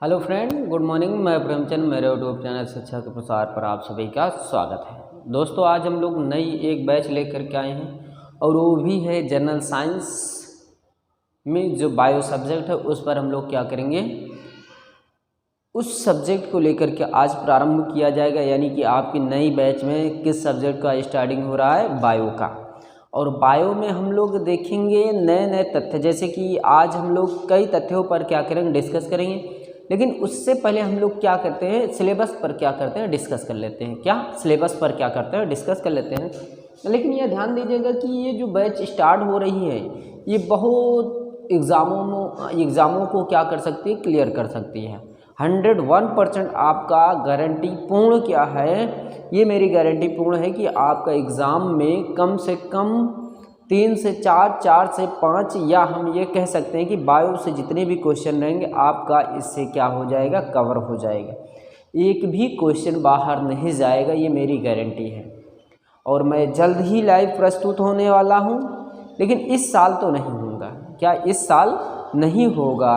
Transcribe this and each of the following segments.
Hello friend, good morning. मैं प्रेमचंद, मेरे YouTube channel शिक्षा के प्रसार पर आप सभी का स्वागत है। दोस्तों, आज हम लोग नई एक बैच लेकर के आए हैं और वो भी है जनरल साइंस में जो बायो सब्जेक्ट है उस पर हम लोग क्या करेंगे, उस सब्जेक्ट को लेकर के आज प्रारंभ किया जाएगा। यानी कि आपकी नई बैच में किस सब्जेक्ट का स्टार्टिंग हो रहा है, बायो का। और बायो में हम लोग देखेंगे नए नए तथ्य, जैसे कि आज हम लोग कई तथ्यों पर क्या करेंगे, डिस्कस करेंगे। लेकिन उससे पहले हम लोग क्या करते हैं, सिलेबस पर क्या करते हैं, डिस्कस कर लेते हैं। क्या सिलेबस पर क्या करते हैं, डिस्कस कर लेते हैं। लेकिन ये ध्यान दीजिएगा कि ये जो बैच स्टार्ट हो रही है ये बहुत एग्ज़ामों को क्या कर सकती है, क्लियर कर सकती है। 101% आपका गारंटी पूर्ण क्या है, ये मेरी गारंटी पूर्ण है कि आपका एग्ज़ाम में कम से कम 3 से 4, 4 से 5, या हम ये कह सकते हैं कि बायो से जितने भी क्वेश्चन रहेंगे आपका इससे क्या हो जाएगा, कवर हो जाएगा। एक भी क्वेश्चन बाहर नहीं जाएगा, ये मेरी गारंटी है। और मैं जल्द ही लाइव प्रस्तुत होने वाला हूँ, लेकिन इस साल तो नहीं होगा। क्या इस साल नहीं होगा,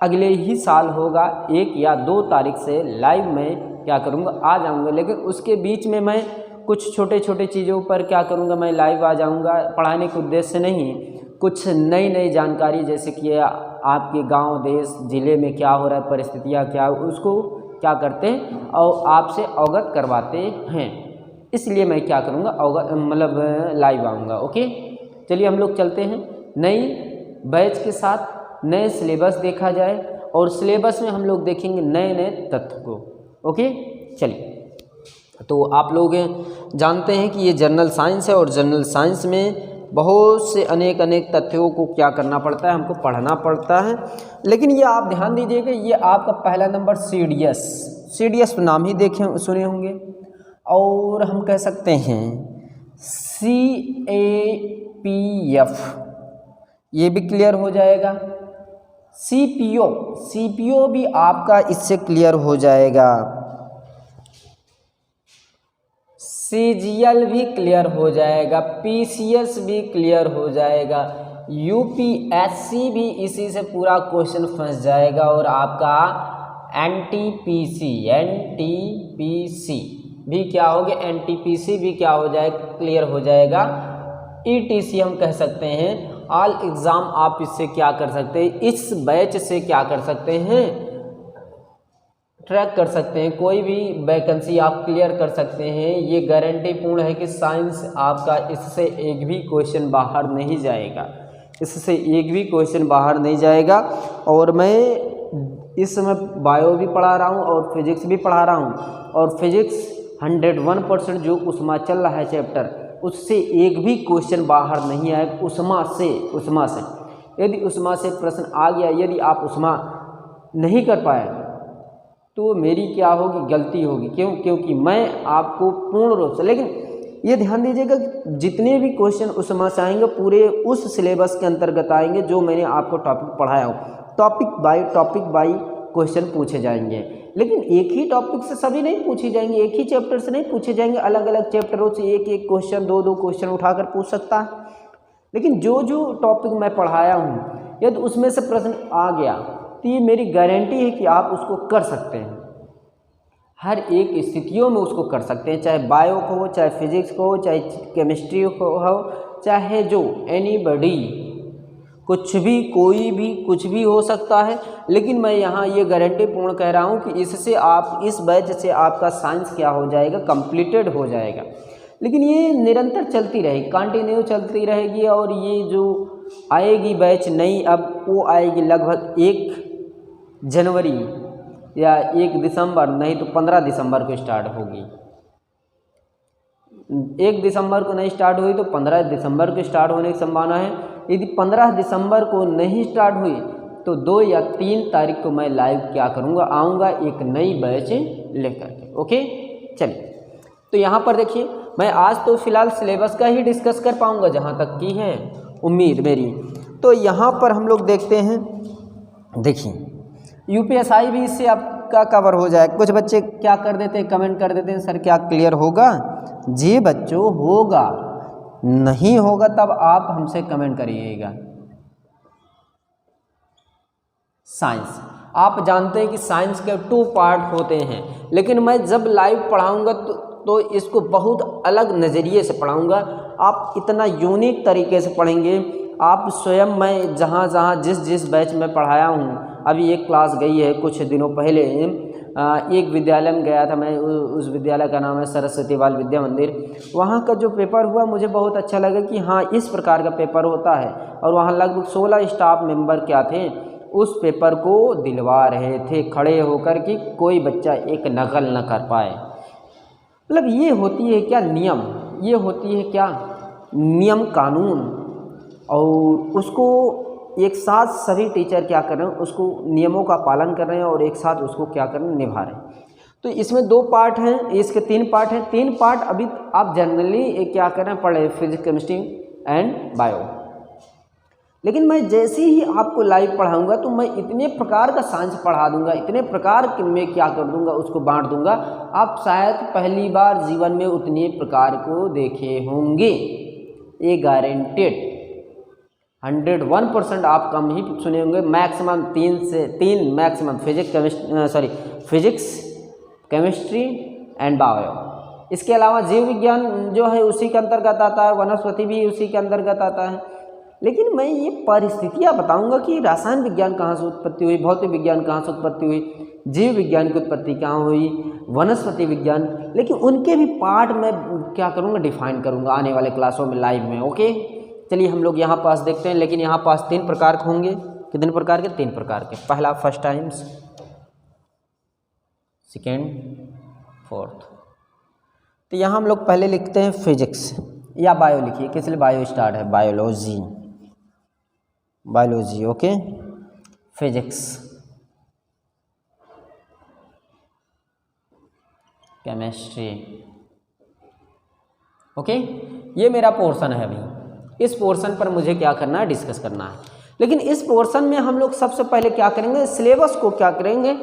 अगले ही साल होगा। 1 या 2 तारीख से लाइव में क्या करूँगा, आ जाऊँगा। लेकिन उसके बीच में मैं कुछ छोटे छोटे चीज़ों पर क्या करूँगा, मैं लाइव आ जाऊँगा। पढ़ाने के उद्देश्य से नहीं, कुछ नई नई जानकारी, जैसे कि आपके गांव, देश, ज़िले में क्या हो रहा है, परिस्थितियाँ क्या, उसको क्या करते हैं और आपसे अवगत करवाते हैं। इसलिए मैं क्या करूँगा, अवगत मतलब लाइव आऊँगा। ओके, चलिए हम लोग चलते हैं नई बैच के साथ। नए सिलेबस देखा जाए और सिलेबस में हम लोग देखेंगे नए नए तथ्य को। ओके, चलिए। तो आप लोग जानते हैं कि ये जनरल साइंस है और जनरल साइंस में बहुत से अनेक तथ्यों को क्या करना पड़ता है, हमको पढ़ना पड़ता है। लेकिन ये आप ध्यान दीजिएगा, ये आपका पहला नंबर CDS नाम ही देखे सुने होंगे, और हम कह सकते हैं CAPF, ये भी क्लियर हो जाएगा। CPO भी आपका इससे क्लियर हो जाएगा। CGL भी क्लियर हो जाएगा, PCS भी क्लियर हो जाएगा, UPSC भी इसी से पूरा क्वेश्चन फंस जाएगा, और आपका NTPC भी क्या हो गया, NTPC भी क्या हो जाएगा, क्लियर हो जाएगा। ETC हम कह सकते हैं, ऑल एग्ज़ाम आप इससे क्या कर सकते हैं, इस बैच से क्या कर सकते हैं, ट्रैक कर सकते हैं। कोई भी वैकेंसी आप क्लियर कर सकते हैं। ये गारंटी पूर्ण है कि साइंस आपका इससे एक भी क्वेश्चन बाहर नहीं जाएगा, इससे एक भी क्वेश्चन बाहर नहीं जाएगा। और मैं इस समय बायो भी पढ़ा रहा हूँ और फिजिक्स भी पढ़ा रहा हूँ, और फिजिक्स 101% जो उस्मा चल रहा है चैप्टर, उससे एक भी क्वेश्चन बाहर नहीं आए। उस्मा से यदि उस्मा से प्रश्न आ गया, यदि आप उस्मा नहीं कर पाए तो मेरी क्या होगी, गलती होगी। क्योंकि मैं आपको पूर्ण रूप से, लेकिन ये ध्यान दीजिएगा जितने भी क्वेश्चन उस्मा से आएंगे पूरे उस सिलेबस के अंतर्गत आएंगे जो मैंने आपको टॉपिक पढ़ाया हो। टॉपिक बाई क्वेश्चन पूछे जाएंगे, लेकिन एक ही टॉपिक से सभी नहीं पूछे जाएंगे, एक ही चैप्टर से नहीं पूछे जाएंगे। अलग अलग चैप्टरों से एक क्वेश्चन, दो क्वेश्चन उठाकर पूछ सकता है। लेकिन जो टॉपिक मैं पढ़ाया हूँ, यदि उसमें से प्रश्न आ गया तो ये मेरी गारंटी है कि आप उसको कर सकते हैं। हर एक स्थितियों में उसको कर सकते हैं, चाहे बायो को हो, चाहे फिजिक्स को हो, चाहे केमिस्ट्री को हो, चाहे जो एनीबॉडी, कोई भी कुछ भी हो सकता है। लेकिन मैं यहाँ ये गारंटी पूर्ण कह रहा हूँ कि इससे आप, इस बैच से आपका साइंस क्या हो जाएगा, कंप्लीटेड हो जाएगा। लेकिन ये निरंतर चलती रहेगी, कंटिन्यू चलती रहेगी। और ये जो आएगी बैच नई, अब वो आएगी लगभग 1 जनवरी या 1 दिसंबर, नहीं तो 15 दिसंबर को स्टार्ट होगी। 1 दिसंबर को नहीं स्टार्ट हुई तो 15 दिसंबर को स्टार्ट होने की संभावना है। यदि 15 दिसंबर को नहीं स्टार्ट हुई तो 2 या 3 तारीख को मैं लाइव क्या करूँगा, आऊँगा एक नई बैच लेकर के। ओके, चलिए। तो यहाँ पर देखिए, मैं आज तो फिलहाल सिलेबस का ही डिस्कस कर पाऊँगा जहाँ तक की है उम्मीद मेरी। तो यहाँ पर हम लोग देखते हैं, देखिए UPSI भी इससे आपका कवर हो जाए। कुछ बच्चे क्या कर देते हैं, कमेंट कर देते हैं, सर क्या क्लियर होगा? जी बच्चों, होगा। नहीं होगा तब आप हमसे कमेंट करिएगा। साइंस आप जानते हैं कि साइंस के 2 पार्ट होते हैं, लेकिन मैं जब लाइव पढ़ाऊँगा तो इसको बहुत अलग नज़रिए से पढ़ाऊँगा। आप इतना यूनिक तरीके से पढ़ेंगे, आप स्वयं मैं जहाँ जिस बैच में पढ़ाया हूँ, अभी एक क्लास गई है कुछ दिनों पहले, एक विद्यालय में गया था मैं, उस विद्यालय का नाम है सरस्वती बाल विद्या मंदिर। वहाँ का जो पेपर हुआ मुझे बहुत अच्छा लगा कि हाँ इस प्रकार का पेपर होता है, और वहाँ लगभग 16 स्टाफ मेंबर क्या थे उस पेपर को दिलवा रहे थे खड़े होकर कि कोई बच्चा एक नकल न कर पाए। मतलब ये होती है क्या नियम, ये होती है क्या नियम कानून, और उसको एक साथ सभी टीचर क्या कर रहे हैं, उसको नियमों का पालन कर रहे हैं और एक साथ उसको क्या कर रहे हैं, निभा रहे हैं। तो इसमें 2 पार्ट हैं, इसके 3 पार्ट हैं। 3 पार्ट अभी आप जनरली क्या कर रहे हैं, पढ़े फिजिक्स केमिस्ट्री एंड बायो। लेकिन मैं जैसे ही आपको लाइव पढ़ाऊंगा तो मैं इतने प्रकार का साइंस पढ़ा दूंगा, इतने प्रकार के मैं क्या कर दूंगा, उसको बांट दूंगा, आप शायद पहली बार जीवन में उतने प्रकार को देखे होंगे, ये गारंटेड 101% आप कम ही सुने होंगे। Maximum 3 maximum physics chemistry and bio. इसके अलावा जीव विज्ञान जो है उसी के अंतर्गत आता है, वनस्पति भी उसी के अंतर्गत आता है। लेकिन मैं ये परिस्थितियाँ बताऊंगा कि रासायन विज्ञान कहाँ से उत्पत्ति हुई, भौतिक विज्ञान कहाँ से उत्पत्ति हुई, जीव विज्ञान की उत्पत्ति कहाँ हुई, वनस्पति विज्ञान, लेकिन उनके भी पार्ट में क्या करूँगा, डिफाइन करूँगा आने वाले क्लासों में लाइव में। ओके, चलिए हम लोग यहाँ पास देखते हैं। लेकिन यहाँ पास 3 प्रकार के होंगे। कितने प्रकार के? 3 प्रकार के। पहला फर्स्ट टाइम्स, सेकेंड, फोर्थ। तो यहाँ हम लोग पहले लिखते हैं फिजिक्स या बायो लिखिए, किस लिए बायो स्टार्ट है, biology. Okay, physics, chemistry. Okay, ये मेरा पोर्शन है। अभी इस पोर्शन पर मुझे क्या करना है, डिस्कस करना है। लेकिन इस पोर्शन में हम लोग सबसे पहले क्या करेंगे, सिलेबस को क्या करेंगे,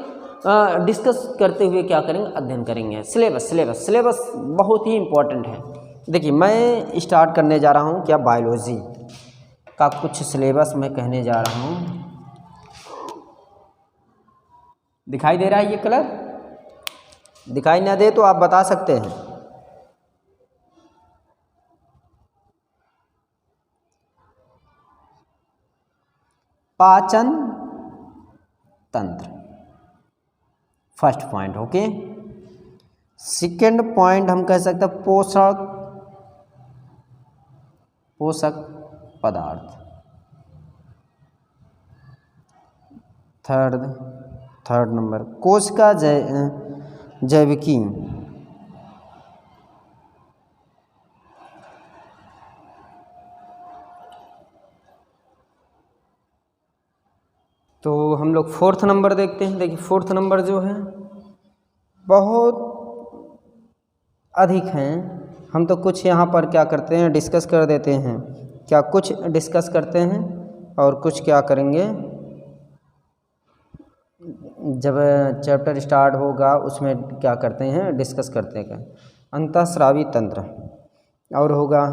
डिस्कस करते हुए क्या करेंगे, अध्ययन करेंगे। सिलेबस बहुत ही इम्पोर्टेंट है। देखिए मैं स्टार्ट करने जा रहा हूँ क्या, बायोलॉजी का कुछ सिलेबस मैं कहने जा रहा हूँ। दिखाई दे रहा है ये कलर? दिखाई ना दे तो आप बता सकते हैं। पाचन तंत्र first point. Okay, second point हम कह सकते हैं पोषक पदार्थ। थर्ड नंबर कोशिका जैविकी। तो हम लोग 4th नंबर देखते हैं। देखिए 4th नंबर जो है बहुत अधिक हैं, हम तो कुछ यहाँ पर क्या करते हैं, डिस्कस कर देते हैं। क्या कुछ डिस्कस करते हैं और कुछ क्या करेंगे, जब चैप्टर स्टार्ट होगा उसमें क्या करते हैं, डिस्कस करते हैं। अंतःस्रावी तंत्र, और होगा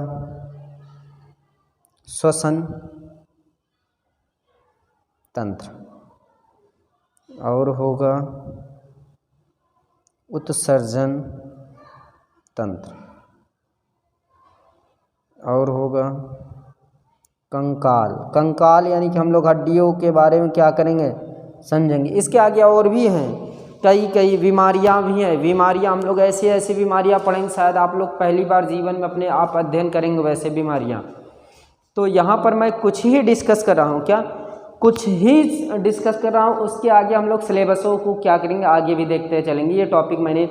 श्वसन तंत्र, और होगा उत्सर्जन तंत्र, और होगा कंकाल यानी कि हम लोग हड्डियों के बारे में क्या करेंगे, समझेंगे। इसके आगे और भी हैं, कई बीमारियां भी हैं। बीमारियां हम लोग ऐसी बीमारियां पढ़ेंगे, शायद आप लोग पहली बार जीवन में अपने आप अध्ययन करेंगे वैसे बीमारियां। तो यहाँ पर मैं कुछ ही डिस्कस कर रहा हूँ, क्या कुछ ही डिस्कस कर रहा हूँ। उसके आगे हम लोग सिलेबसों को क्या करेंगे, आगे भी देखते चलेंगे। ये टॉपिक मैंने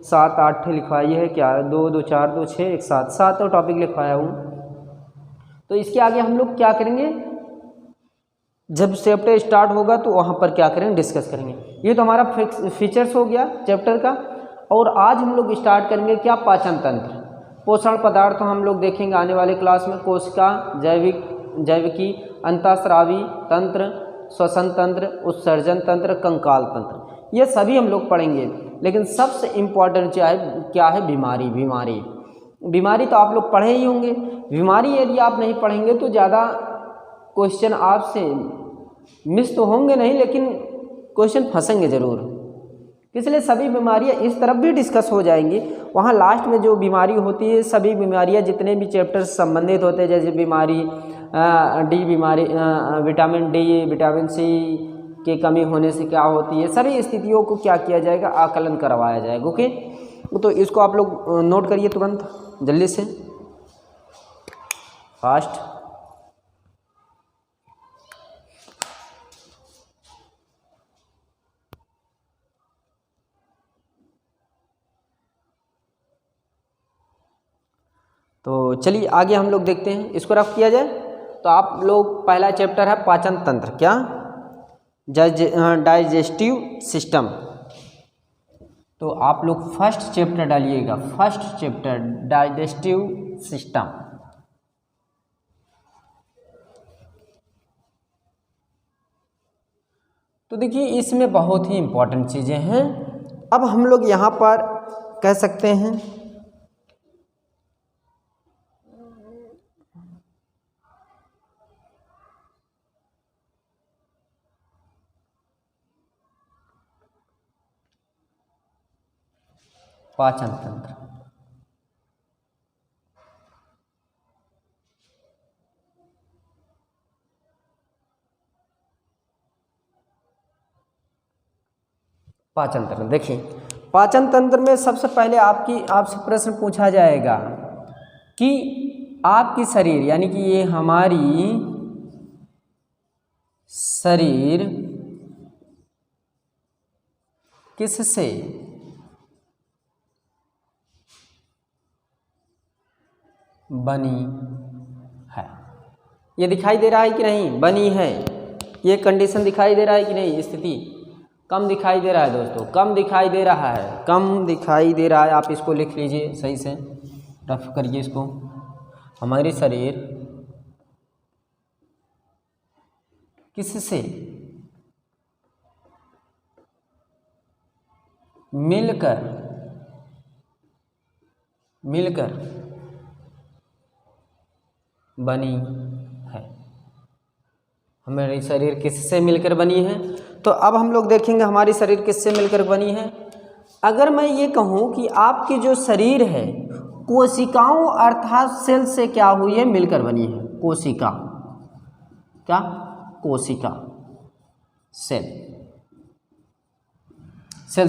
7-8 लिखवाई है, क्या 2 4 2 6 1 7 टॉपिक लिखवाया हूँ। तो इसके आगे हम लोग क्या करेंगे, जब चैप्टर स्टार्ट होगा तो वहाँ पर क्या करेंगे, डिस्कस करेंगे। ये तो हमारा फीचर्स हो गया चैप्टर का। और आज हम लोग स्टार्ट करेंगे क्या, पाचन तंत्र। पोषण पदार्थ हम लोग देखेंगे आने वाले क्लास में। कोशिका जैविकी, अंतःस्रावी तंत्र, श्वसन तंत्र, उत्सर्जन तंत्र, कंकाल तंत्र, ये सभी हम लोग पढ़ेंगे। लेकिन सबसे इम्पॉर्टेंट क्या है, बीमारी तो आप लोग पढ़े ही होंगे। बीमारी यदि आप नहीं पढ़ेंगे तो ज़्यादा क्वेश्चन आपसे मिस तो होंगे नहीं, लेकिन क्वेश्चन फंसेंगे ज़रूर, इसलिए सभी बीमारियां इस तरफ भी डिस्कस हो जाएंगी। वहाँ लास्ट में जो बीमारी होती है, सभी बीमारियां जितने भी चैप्टर संबंधित होते हैं, जैसे बीमारी डी बीमारी, विटामिन डी, विटामिन सी की कमी होने से क्या होती है, सभी स्थितियों को क्या किया जाएगा, आकलन करवाया जाएगा। ओके, तो इसको आप लोग नोट करिए तुरंत जल्दी से, फास्ट। तो चलिए आगे हम लोग देखते हैं, इसको रफ किया जाए। तो आप लोग पहला चैप्टर है पाचन तंत्र, क्या डाइजेस्टिव सिस्टम। तो आप लोग फर्स्ट चैप्टर डालिएगा, फर्स्ट चैप्टर डाइजेस्टिव सिस्टम। तो देखिए इसमें बहुत ही इम्पोर्टेंट चीज़ें हैं। अब हम लोग यहाँ पर कह सकते हैं पाचन तंत्र। पाचन तंत्र देखिए, पाचन तंत्र में सबसे पहले आपसे प्रश्न पूछा जाएगा कि आपकी शरीर, यानी कि ये हमारी शरीर किससे बनी है। ये दिखाई दे रहा है कि नहीं, बनी है, ये कंडीशन दिखाई दे रहा है कि नहीं, स्थिति कम दिखाई दे रहा है दोस्तों, कम दिखाई दे रहा है, कम दिखाई दे रहा है। आप इसको लिख लीजिए सही से, रफ करिए इसको। हमारी शरीर किससे मिलकर बनी है। हमारी शरीर किससे मिलकर बनी है? तो अब हम लोग देखेंगे हमारी शरीर किससे मिलकर बनी है। अगर मैं ये कहूँ कि आपकी जो शरीर है कोशिकाओं अर्थात सेल से क्या हुई है, मिलकर बनी है। कोशिका, क्या? कोशिका, सेल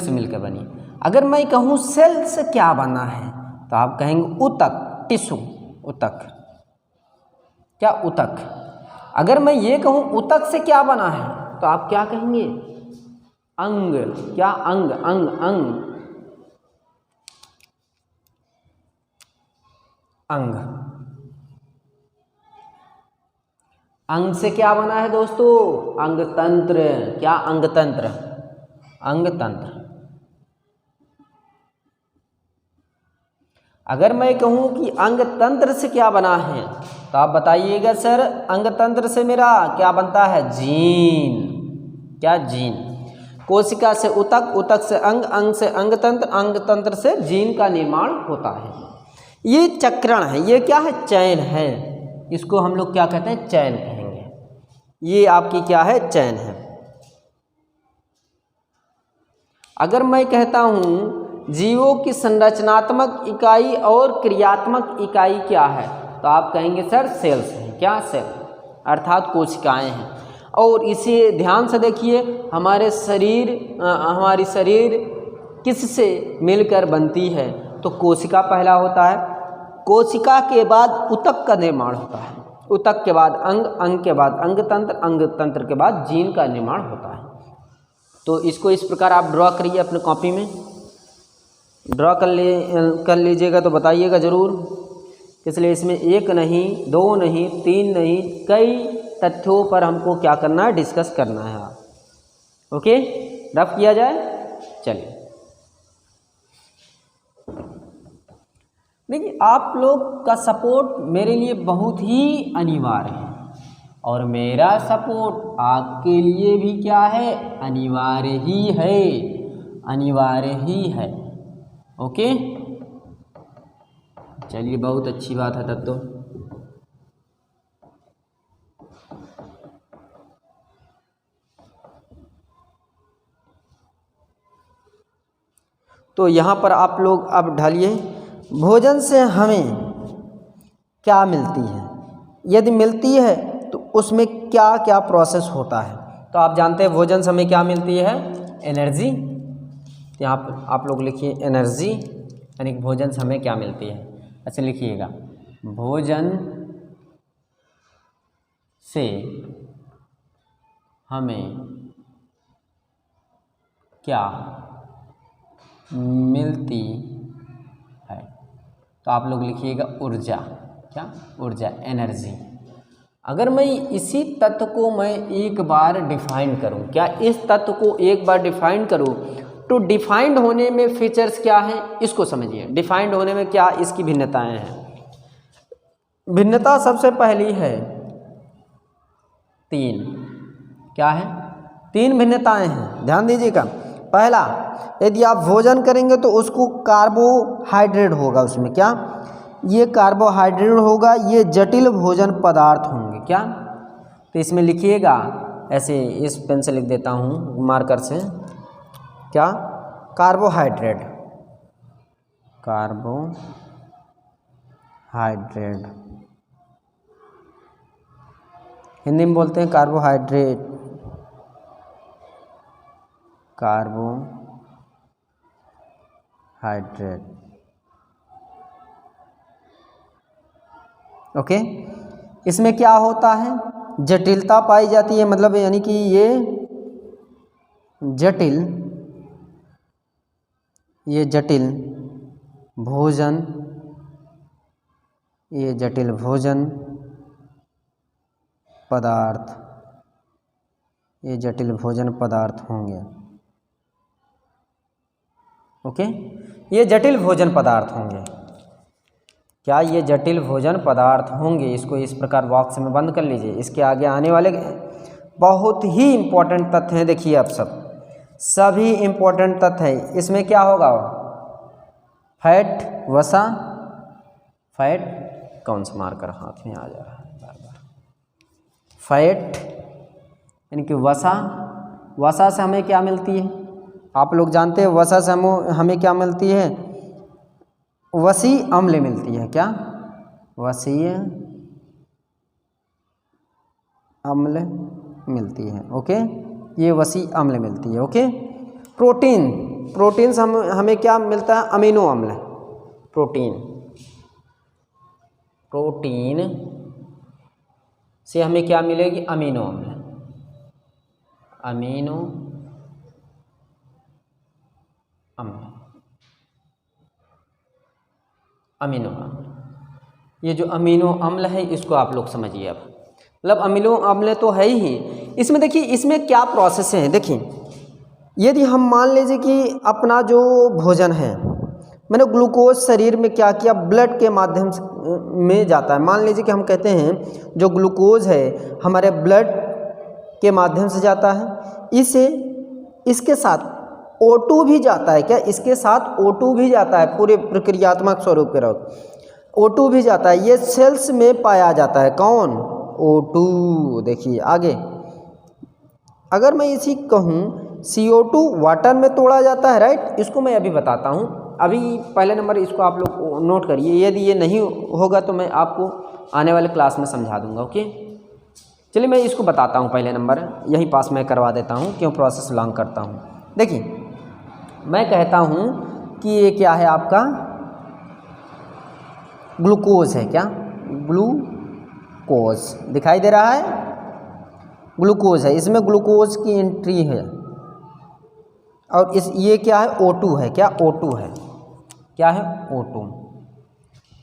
से मिलकर बनी। अगर मैं कहूँ सेल से क्या बना है तो आप कहेंगे ऊतक, टिश्यू, ऊतक, क्या? ऊतक। अगर मैं ये कहूँ ऊतक से क्या बना है तो आप क्या कहेंगे? अंग, क्या? अंग, अंग, अंग, अंग। अंग से क्या बना है दोस्तों? अंग तंत्र, क्या? अंग तंत्र, अंग तंत्र। अगर मैं कहूँ कि अंग तंत्र से क्या बना है तो आप बताइएगा सर अंग तंत्र से मेरा क्या बनता है? जीन, क्या? जीन। कोशिका से ऊतक, ऊतक से अंग, अंग से अंग तंत्र, अंग तंत्र से जीन का निर्माण होता है। ये चक्रण है, ये क्या है? चैन है। इसको हम लोग क्या कहते हैं? चैन कहेंगे। ये आपकी क्या है? चैन है। अगर मैं कहता हूँ जीवों की संरचनात्मक इकाई और क्रियात्मक इकाई क्या है तो आप कहेंगे सर सेल्स हैं, क्या? सेल अर्थात कोशिकाएं हैं। और इसे ध्यान से देखिए, हमारी शरीर किससे मिलकर बनती है तो कोशिका पहला होता है, कोशिका के बाद ऊतक का निर्माण होता है, ऊतक के बाद अंग, अंग के बाद अंग तंत्र, अंग तंत्र के बाद जीन का निर्माण होता है। तो इसको इस प्रकार आप ड्रॉ करिए अपने कॉपी में, ड्रॉ कर लीजिएगा तो बताइएगा ज़रूर। इसलिए इसमें एक नहीं, दो नहीं, तीन नहीं, कई तथ्यों पर हमको क्या करना है? डिस्कस करना है। ओके, रफ किया जाए। चलिए देखिए, आप लोग का सपोर्ट मेरे लिए बहुत ही अनिवार्य है और मेरा सपोर्ट आपके लिए भी क्या है? अनिवार्य ही है, अनिवार्य ही है। ओके, चलिए बहुत अच्छी बात है तब तो। तो यहाँ पर आप लोग अब ढालिए, भोजन से हमें क्या मिलती है, यदि मिलती है तो उसमें क्या क्या प्रोसेस होता है। तो आप जानते हैं भोजन से हमें क्या मिलती है, एनर्जी। यहाँ पर आप लोग लिखिए एनर्जी, यानी कि भोजन से हमें क्या मिलती है। अच्छा लिखिएगा, भोजन से हमें क्या मिलती है। तो आप लोग लिखिएगा ऊर्जा, क्या, ऊर्जा, एनर्जी। अगर मैं इसी तत्व को मैं एक बार डिफाइन करूं, क्या इस तत्व को एक बार डिफाइन करूं, तो डिफाइंड होने में फीचर्स क्या हैं इसको समझिए। डिफाइंड होने में क्या इसकी भिन्नताएं हैं। भिन्नता सबसे पहली है 3, क्या है, 3 भिन्नताएं हैं, ध्यान दीजिएगा। पहला, यदि आप भोजन करेंगे तो उसको कार्बोहाइड्रेट होगा, उसमें क्या, ये कार्बोहाइड्रेट होगा, ये जटिल भोजन पदार्थ होंगे, क्या। तो इसमें लिखिएगा ऐसे, इस पेन से लिख देता हूँ मार्कर से, क्या, कार्बोहाइड्रेट, कार्बोहाइड्रेट, हिंदी में बोलते हैं कार्बोहाइड्रेट, कार्बोहाइड्रेट, ओके। इसमें क्या होता है, जटिलता पाई जाती है, मतलब यानी कि ये जटिल भोजन, ये जटिल भोजन पदार्थ, ये जटिल भोजन पदार्थ होंगे, ओके। ये जटिल भोजन पदार्थ होंगे, क्या, ये जटिल भोजन पदार्थ होंगे। इसको इस प्रकार बॉक्स में बंद कर लीजिए। इसके आगे आने वाले बहुत ही इम्पोर्टेंट तथ्य हैं, देखिए आप सभी इम्पोर्टेंट तथ्य हैं। इसमें क्या होगा, फैट, वसा, फैट, कौन सा मार्कर हाथ में आ जा रहा है बार बार, फैट यानी कि वसा, वसा से हमें क्या मिलती है, आप लोग जानते हैं वसा से हमें क्या मिलती है, वसी अम्ल मिलती है, क्या, वसीय अम्ल मिलती है, ओके, ये वसी अम्ल मिलती है, ओके। प्रोटीन, प्रोटीन से हमें क्या मिलता है, अमीनो अम्ल, प्रोटीन, प्रोटीन से हमें क्या मिलेगी, अमीनो अम्ल, अमीनो अम्ल, अमीनो अम्ल। ये जो अमीनो अम्ल है इसको आप लोग समझिए। अब मतलब अमीनो अम्ल तो है ही, इसमें देखिए इसमें क्या प्रोसेस है। देखिए यदि हम मान लीजिए कि अपना जो भोजन है, मैंने ग्लूकोज शरीर में क्या किया, ब्लड के माध्यम से में जाता है। मान लीजिए कि हम कहते हैं जो ग्लूकोज है हमारे ब्लड के माध्यम से जाता है, इसके साथ O2 भी जाता है, क्या, इसके साथ O2 भी जाता है, पूरे प्रक्रियात्मक स्वरूप के रहो O2 भी जाता है। ये सेल्स में पाया जाता है, कौन, O2। देखिए आगे, अगर मैं इसी कहूँ CO2 वाटर में तोड़ा जाता है, राइट, इसको मैं अभी बताता हूँ। अभी पहले नंबर इसको आप लोग नोट करिए, यदि ये नहीं होगा तो मैं आपको आने वाले क्लास में समझा दूंगा, ओके। चलिए मैं इसको बताता हूँ, पहले नंबर यहीं पास मैं करवा देता हूँ, क्यों प्रोसेस लॉन्ग करता हूँ। देखिए मैं कहता हूँ कि ये क्या है, आपका ग्लूकोज है, क्या, ग्लूकोज दिखाई दे रहा है, ग्लूकोज है, इसमें ग्लूकोज की एंट्री है, और ये क्या है, O2 है, क्या, O2 है, क्या है, O2,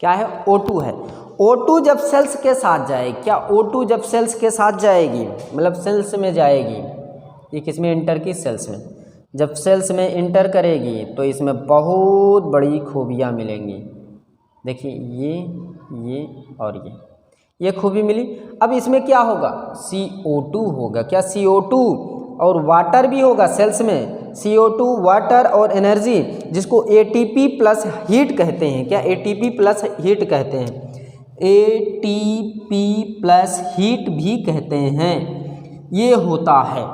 क्या है, O2 है। O2 जब सेल्स के साथ जाएगी, क्या, O2 जब सेल्स के साथ जाएगी, मतलब सेल्स में जाएगी, ये किस में इंटर की, सेल्स में, जब सेल्स में इंटर करेगी तो इसमें बहुत बड़ी खूबियाँ मिलेंगी। देखिए ये और ये खूबी मिली। अब इसमें क्या होगा, CO2 होगा, क्या, CO2 और वाटर भी होगा सेल्स में, CO2 वाटर और एनर्जी, जिसको ATP प्लस हीट कहते हैं, क्या, ATP प्लस हीट कहते हैं, ATP प्लस हीट भी कहते हैं, ये होता है।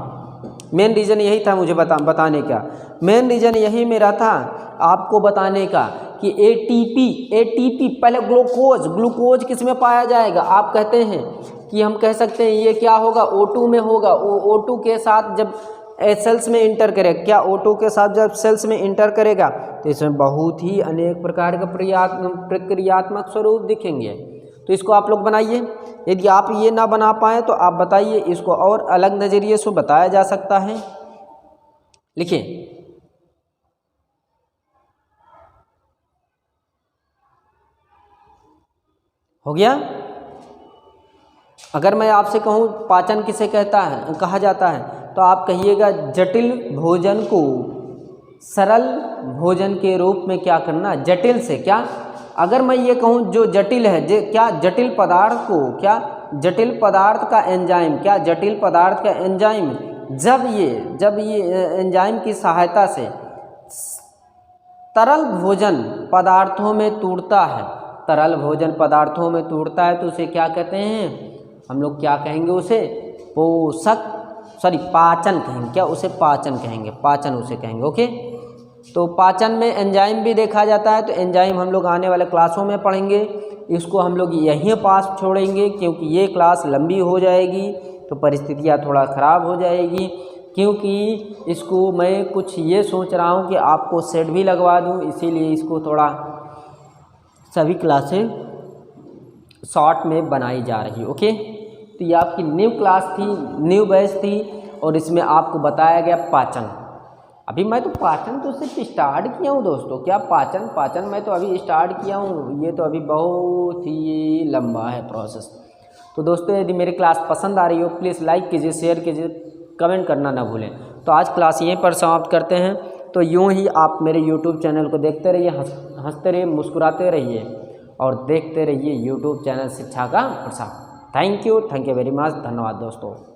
मेन रीज़न यही था मुझे बताने का, मेन रीज़न यही मेरा था आपको बताने का कि एटीपी पहले ग्लूकोज किस में पाया जाएगा। आप कहते हैं कि हम कह सकते हैं ये क्या होगा, O2 में होगा। O2 के साथ जब सेल्स में इंटर करेगा, क्या O2 के साथ जब सेल्स में इंटर करेगा तो इसमें बहुत ही अनेक प्रकार के प्रक्रियात्मक स्वरूप दिखेंगे। तो इसको आप लोग बनाइए। यदि आप ये ना बना पाए तो आप बताइए, इसको और अलग नज़रिए से बताया जा सकता है। लिखिए, हो गया। अगर मैं आपसे कहूँ पाचन किसे कहा जाता है, तो आप कहिएगा जटिल भोजन को सरल भोजन के रूप में क्या करना, जटिल से क्या। अगर मैं ये कहूँ जो जटिल है, क्या जटिल पदार्थ को, क्या जटिल पदार्थ का एंजाइम, क्या जटिल पदार्थ का एंजाइम जब ये एंजाइम की सहायता से तरल भोजन पदार्थों में टूटता है, तरल भोजन पदार्थों में टूटता है तो उसे क्या कहते हैं, हम लोग क्या कहेंगे उसे, पाचन कहेंगे। क्या उसे पाचन कहेंगे, पाचन उसे कहेंगे। ओके, तो पाचन में एंजाइम भी देखा जाता है। तो एंजाइम हम लोग आने वाले क्लासों में पढ़ेंगे। इसको हम लोग यहीं पास छोड़ेंगे क्योंकि ये क्लास लंबी हो जाएगी तो परिस्थितियाँ थोड़ा ख़राब हो जाएगी। क्योंकि इसको मैं कुछ ये सोच रहा हूँ कि आपको सेट भी लगवा दूँ, इसीलिए इसको थोड़ा सभी क्लासें शॉर्ट में बनाई जा रही। ओके, तो ये आपकी न्यू क्लास थी, न्यू बैच थी और इसमें आपको बताया गया पाचन। अभी मैं तो पाचन तो सिर्फ स्टार्ट किया हूँ दोस्तों। क्या पाचन मैं तो अभी स्टार्ट किया हूँ, ये तो अभी बहुत ही लंबा है प्रोसेस। तो दोस्तों यदि मेरी क्लास पसंद आ रही हो प्लीज़ लाइक कीजिए, शेयर कीजिए, कमेंट करना ना भूलें। तो आज क्लास यहीं पर समाप्त करते हैं। तो यूँ ही आप मेरे यूट्यूब चैनल को देखते रहिए, हंसते रहिए, मुस्कुराते रहिए और देखते रहिए यूट्यूब चैनल शिक्षा का प्रसार। Thank you very much. धन्यवाद दोस्तों।